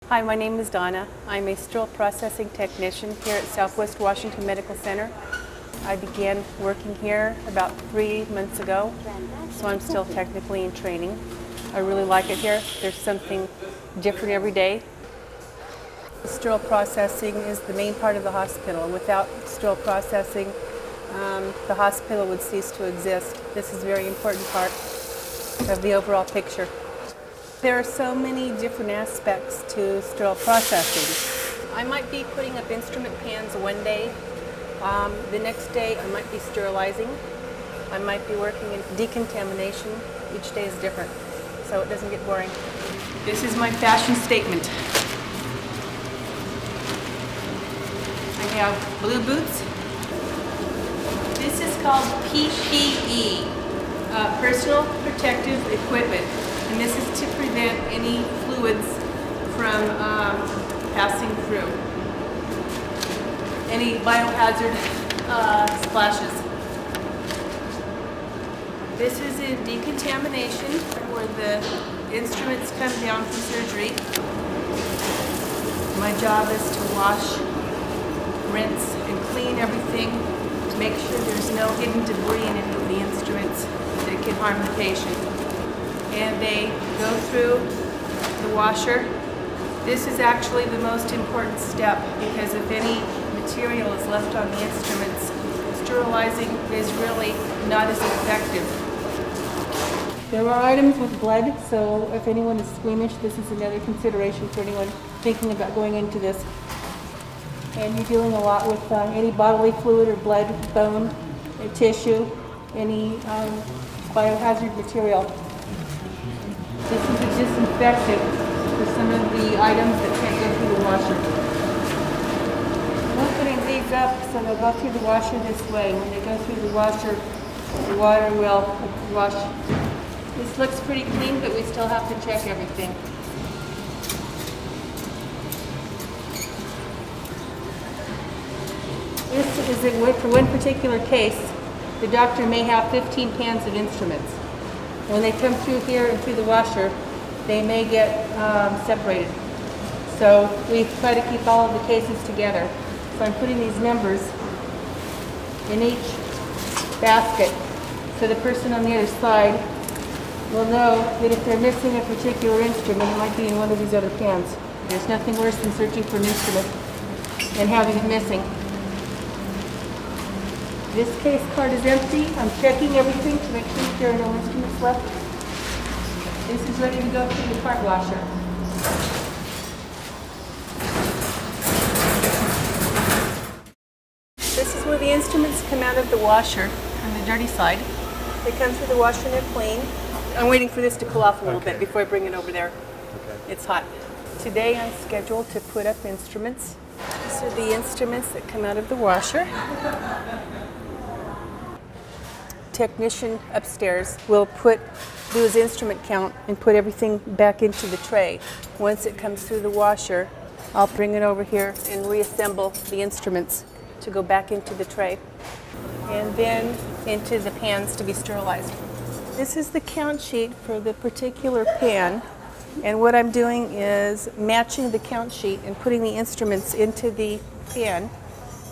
Hi, my name is Donna. I'm a sterile processing technician here at Southwest Washington Medical Center. I began working here about 3 months ago, so I'm still technically in training. I really like it here. There's something different every day. Sterile processing is the main part of the hospital, and without sterile processing, the hospital would cease to exist. This is a very important part of the overall picture. There are so many different aspects to sterile processing. I might be putting up instrument pans one day. The next day I might be sterilizing. I might be working in decontamination. Each day is different, so it doesn't get boring. This is my fashion statement. I have blue boots. This is called PPE, personal protective equipment. And this is to prevent any fluids from passing through. Any biohazard splashes. This is in decontamination, where the instruments come down for surgery. My job is to wash, rinse, and clean everything to make sure there's no hidden debris in any of the instruments that can harm the patient. And they go through the washer. This is actually the most important step, because if any material is left on the instruments, sterilizing is really not as effective. There are items with blood, so if anyone is squeamish, this is another consideration for anyone thinking about going into this. And you're dealing a lot with any bodily fluid or blood, bone, or tissue, any biohazard material. This is a disinfectant for some of the items that can't go through the washer. I'm opening these up so they'll go through the washer this way. When they go through the washer, the water will wash. This looks pretty clean, but we still have to check everything. This is for one particular case. The doctor may have 15 pans of instruments. When they come through here and through the washer, they may get separated. So we try to keep all of the cases together. So I'm putting these numbers in each basket, so the person on the other side will know that if they're missing a particular instrument, it might be in one of these other pans. There's nothing worse than searching for an instrument and having it missing. This case card is empty. I'm checking everything to make sure that there are no instruments left. This is ready to go through the cart washer. This is where the instruments come out of the washer on the dirty side. They come through the washer and they're clean. I'm waiting for this to cool off a little bit before I bring it over there. Okay. It's hot. Today I'm scheduled to put up instruments. These are the instruments that come out of the washer. Technician upstairs will do his instrument count and put everything back into the tray. Once it comes through the washer, I'll bring it over here and reassemble the instruments to go back into the tray and then into the pans to be sterilized. This is the count sheet for the particular pan, and what I'm doing is matching the count sheet and putting the instruments into the pan,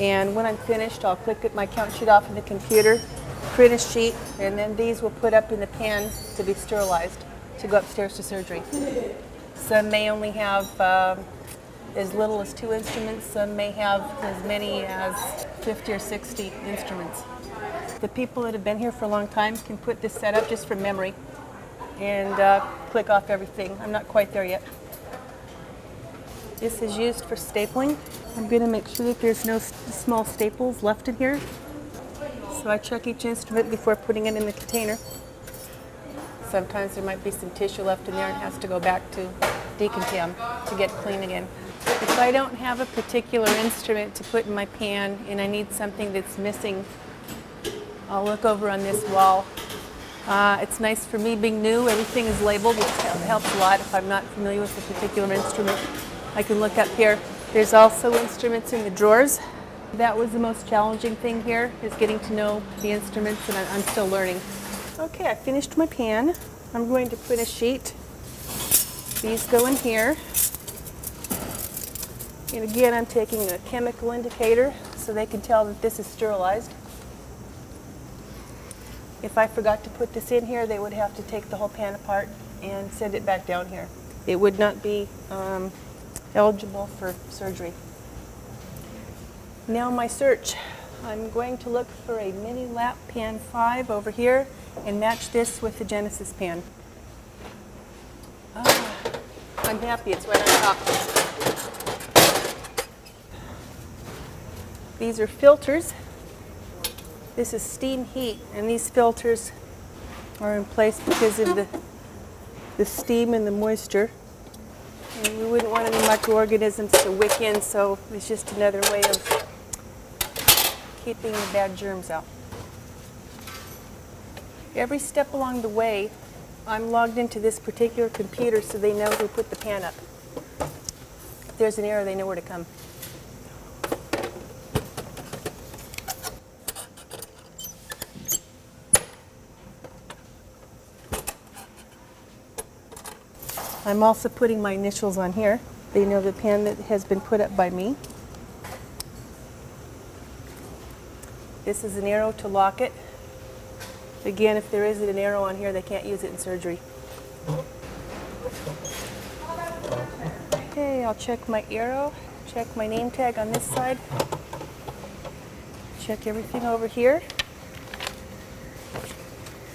and when I'm finished I'll click my count sheet off in the computer, print a sheet, and then these will put up in the pan to be sterilized to go upstairs to surgery. Some may only have as little as 2 instruments, some may have as many as 50 or 60 instruments. The people that have been here for a long time can put this setup just from memory and click off everything. I'm not quite there yet. This is used for stapling. I'm going to make sure that there's no small staples left in here. So I check each instrument before putting it in the container. Sometimes there might be some tissue left in there and has to go back to decontam to get clean again. If I don't have a particular instrument to put in my pan and I need something that's missing, I'll look over on this wall. It's nice for me being new. Everything is labeled, which helps a lot. If I'm not familiar with a particular instrument, I can look up here. There's also instruments in the drawers. That was the most challenging thing here, is getting to know the instruments, and I'm still learning. Okay, I finished my pan. I'm going to put a sheet. These go in here. And again, I'm taking a chemical indicator so they can tell that this is sterilized. If I forgot to put this in here, they would have to take the whole pan apart and send it back down here. It would not be eligible for surgery. Now my search. I'm going to look for a mini lap pan 5 over here and match this with the Genesis pan. I'm happy it's right on top. These are filters. This is steam heat, and these filters are in place because of the steam and the moisture. And we wouldn't want any microorganisms to wick in, so it's just another way of keeping the bad germs out. Every step along the way, I'm logged into this particular computer so they know who put the pan up. If there's an error, they know where to come. I'm also putting my initials on here. They know the pan that has been put up by me. This is an arrow to lock it. Again, if there isn't an arrow on here, they can't use it in surgery. Okay, I'll check my arrow, check my name tag on this side, check everything over here.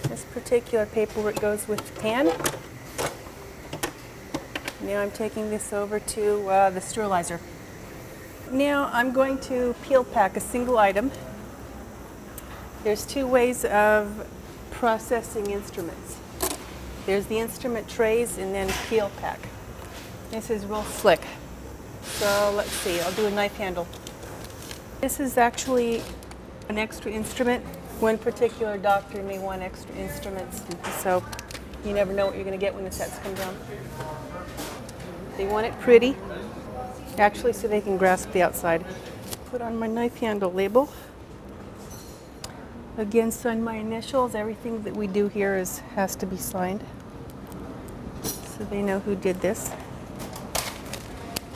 This particular paperwork goes with the pan. Now I'm taking this over to the sterilizer. Now I'm going to peel pack a single item. There's two ways of processing instruments. There's the instrument trays and then peel pack. This is real slick. So let's see, I'll do a knife handle. This is actually an extra instrument. One particular doctor may want extra instruments, so you never know what you're going to get when the sets come down. They want it pretty, actually, so they can grasp the outside. Put on my knife handle label. Again, sign my initials. Everything that we do here has to be signed, so they know who did this.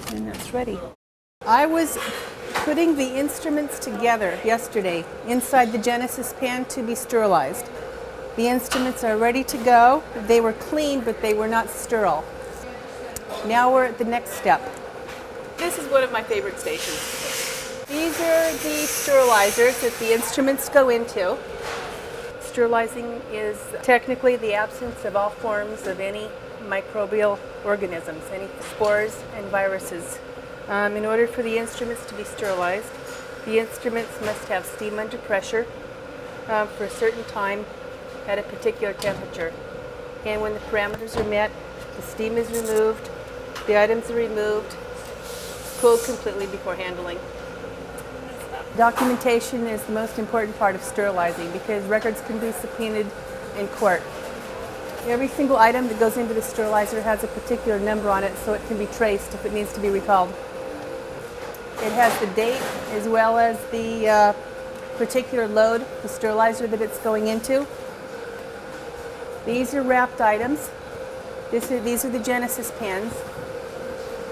And that's ready. I was putting the instruments together yesterday inside the Genesis pan to be sterilized. The instruments are ready to go. They were clean, but they were not sterile. Now we're at the next step. This is one of my favorite stations. These are the sterilizers that the instruments go into. Sterilizing is technically the absence of all forms of any microbial organisms, any spores and viruses. In order for the instruments to be sterilized, the instruments must have steam under pressure for a certain time at a particular temperature. And when the parameters are met, the steam is removed, the items are removed, cooled completely before handling. Documentation is the most important part of sterilizing because records can be subpoenaed in court. Every single item that goes into the sterilizer has a particular number on it so it can be traced if it needs to be recalled. It has the date as well as the particular load, the sterilizer that it's going into. These are wrapped items. These are the Genesis pans.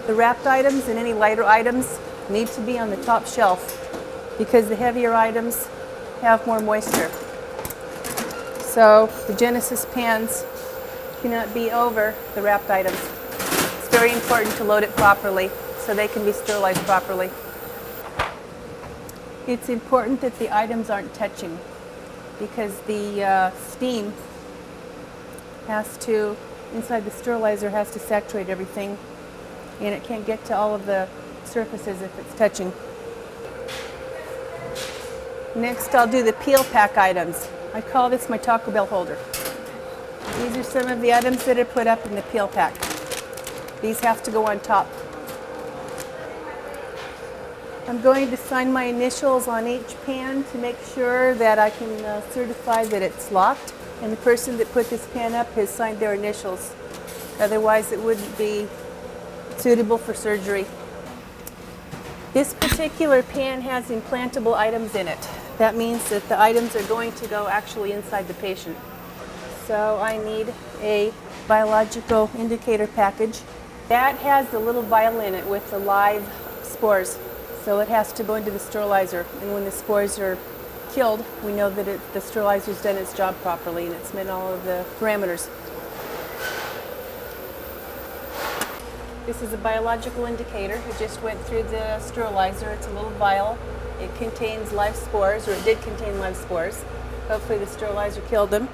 The wrapped items and any lighter items need to be on the top shelf because the heavier items have more moisture. So the Genesis pans cannot be over the wrapped items. It's very important to load it properly so they can be sterilized properly. It's important that the items aren't touching because the steam inside the sterilizer has to saturate everything, and it can't get to all of the surfaces if it's touching. Next, I'll do the peel pack items. I call this my Taco Bell holder. These are some of the items that are put up in the peel pack. These have to go on top. I'm going to sign my initials on each pan to make sure that I can certify that it's locked. And the person that put this pan up has signed their initials. Otherwise, it wouldn't be suitable for surgery. This particular pan has implantable items in it. That means that the items are going to go actually inside the patient. So I need a biological indicator package. That has the little vial in it with the live spores, so it has to go into the sterilizer. And when the spores are killed, we know that the sterilizer's done its job properly and it's met all of the parameters. This is a biological indicator. It just went through the sterilizer. It's a little vial. It contains live spores, or it did contain live spores. Hopefully the sterilizer killed them.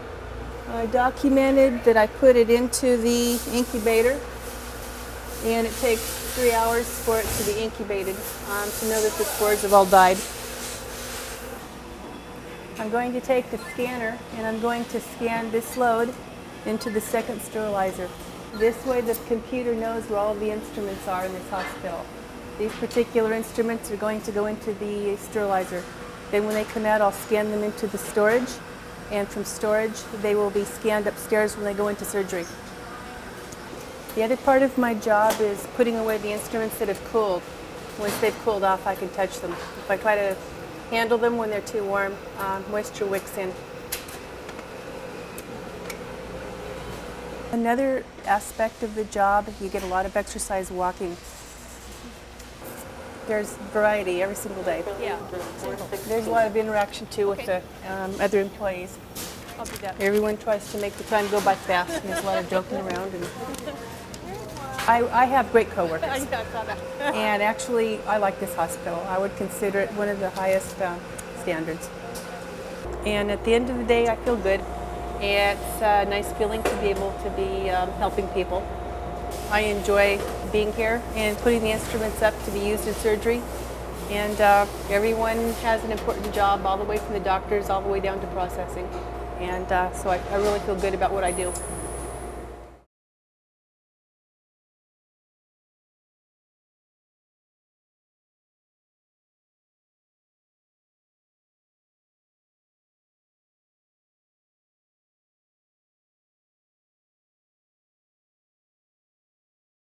I documented that I put it into the incubator, and it takes 3 hours for it to be incubated to know that the spores have all died. I'm going to take the scanner and I'm going to scan this load into the second sterilizer. This way the computer knows where all the instruments are in this hospital. These particular instruments are going to go into the sterilizer. Then when they come out, I'll scan them into the storage, and from storage they will be scanned upstairs when they go into surgery. The other part of my job is putting away the instruments that have cooled. Once they've cooled off, I can touch them. If I try to handle them when they're too warm, moisture wicks in. Another aspect of the job, you get a lot of exercise walking. There's variety every single day. Yeah. There's a lot of interaction too with the other employees. I'll do that. Everyone tries to make the time go by fast, and there's a lot of joking around. And I have great coworkers. I saw that. And actually, I like this hospital. I would consider it one of the highest standards. And at the end of the day, I feel good. It's a nice feeling to be able to be helping people. I enjoy being here and putting the instruments up to be used in surgery. And everyone has an important job, all the way from the doctors all the way down to processing. And so I really feel good about what I do.